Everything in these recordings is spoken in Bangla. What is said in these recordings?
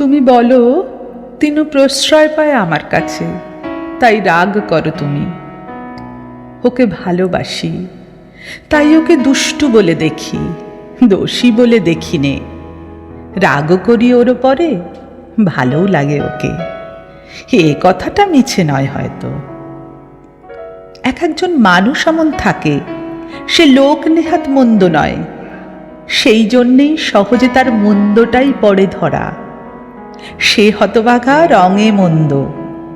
তুমি বলো তিনু প্রশ্রয় পায় আমার কাছে, তাই রাগ করো তুমি। ওকে ভালোবাসি, তাই ওকে দুষ্টু বলে দেখি, দোষী বলে দেখি নে। রাগও করি ওর ওপরে, ভালোও লাগে ওকে। এ কথাটা মিছে নয় হয়তো। এক একজন মানুষ এমন থাকে, সে লোক নেহাত মন্দ নয়, সেই জন্যেই সহজে তার মন্দটাই পড়ে ধরা। সে হতভাগা রঙে মন্দ,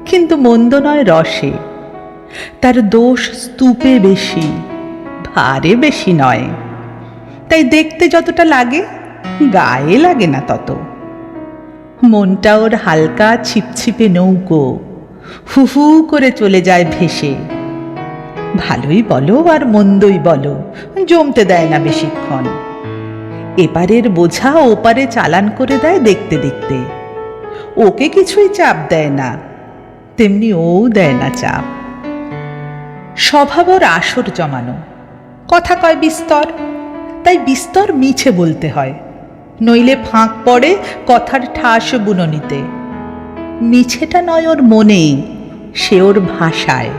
কিন্তু মন্দ নয় রসে। তার দোষ স্তূপে বেশি, ভারে বেশি নয়। তাই দেখতে যতটা লাগে, গায়ে লাগে না তত। মনটা ওর হালকা ছিপছিপে নৌকো, হু হু করে চলে যায় ভেসে। ভালোই বলো আর মন্দই বলো, জমতে দেয় না বেশিক্ষণ। এপারের বোঝা ওপারে চালান করে দেয় দেখতে দেখতে। ওকে কিছুই চাপ দেয় না, তেমনি ও দেয় না চাপ। স্বভাব ওর আসর জমানো, কথা কয় বিস্তর, তাই বিস্তর মিছে বলতে হয়, নইলে ফাঁক পড়ে কথার ঠাস বুননিতে। মিছেটা নয় ওর মনে, সে ওর ভাষায়।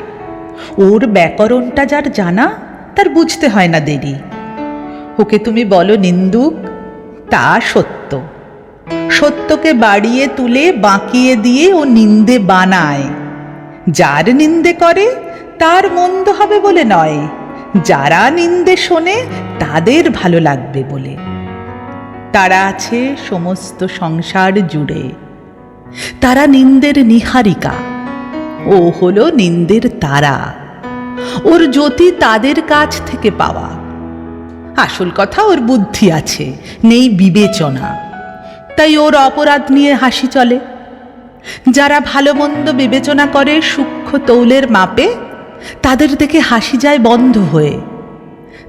ওর ব্যাকরণটা যার জানা, তার বুঝতে হয় না দেরি। ওকে তুমি বলো নিন্দুক, তা সত্য। সত্যকে বাড়িয়ে তুলে বাঁকিয়ে দিয়ে ও নিন্দে বানায়। যার নিন্দে করে তার মন্দ হবে বলে নয়, যারা নিন্দে শোনে তাদের ভালো লাগবে বলে। তারা আছে সমস্ত সংসার জুড়ে, তারা নিন্দের নিহারিকা, ও হলো নিন্দের তারা। ওর জ্যোতি তাদের কাছ থেকে পাওয়া। আসল কথা ওর বুদ্ধি আছে, নেই বিবেচনা, তাই ওর অপরাধ নিয়ে হাসি চলে। যারা ভালো মন্দ বিবেচনা করে সূক্ষ্ম তৌলের মাপে, তাদের দেখে হাসি যায় বন্ধ হয়ে।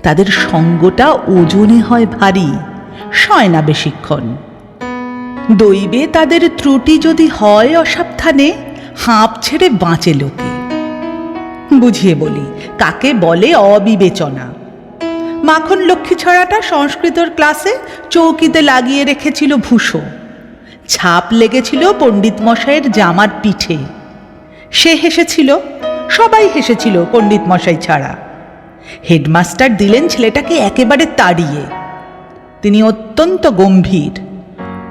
তাদের সঙ্গটা ওজনে হয় ভারী, সয় না বেশিক্ষণ। দৈবে তাদের ত্রুটি যদি হয় অসাবধানে, হাঁপ ছেড়ে বাঁচে লোকে। বুঝিয়ে বলি, কাকে বলে অবিবেচনা। মাখন লক্ষ্মী ছড়াটা সংস্কৃতর ক্লাসে চৌকিতে লাগিয়ে রেখেছিল ভূষো। ছাপ লেগেছিল পণ্ডিত মশাইয়ের জামার পিঠে। সে হেসেছিল, সবাই হেসেছিল পণ্ডিত মশাই ছাড়া। হেডমাস্টার দিলেন ছেলেটাকে একেবারে তাড়িয়ে। তিনি অত্যন্ত গম্ভীর,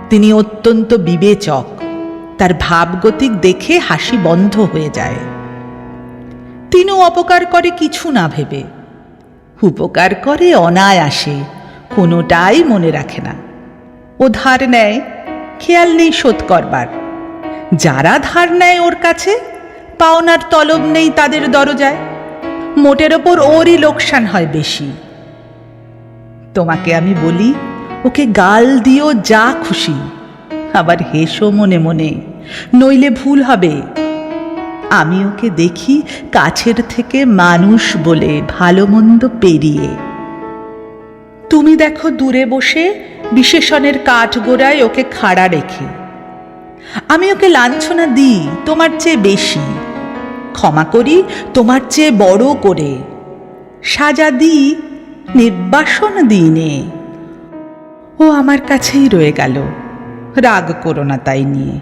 তিনি অত্যন্ত বিবেচক। তার ভাবগতিক দেখে হাসি বন্ধ হয়ে যায়। তিনিও অপকার করে কিছু না ভেবে, উপকার করে অনায়াসে, কোনোটাই মনে রাখে না। ও ধার নেয়, খেয়াল নেই শোধ করবার। যারা ধার নেয় ওর কাছে, পাওনার তলব নেই তাদের দরজায়। মোটের ওপর ওরই লোকসান হয় বেশি। তোমাকে আমি বলি, ওকে গাল দিও যা খুশি, আবার হেসো মনে মনে, নইলে ভুল হবে। আমি ওকে দেখি কাছের থেকে মানুষ বলে, ভালো মন্দ পেরিয়ে। তুমি দেখো দূরে বসে বিশেষণের কাঠগোড়ায় ওকে খাড়া রেখে। আমি ওকে লাঞ্ছনা দিই তোমার চেয়ে বেশি, ক্ষমা করি তোমার চেয়ে বড় করে, সাজা দিই নির্বাসন দিনে। ও আমার কাছেই রয়ে গেল, রাগ করো না তাই নিয়ে।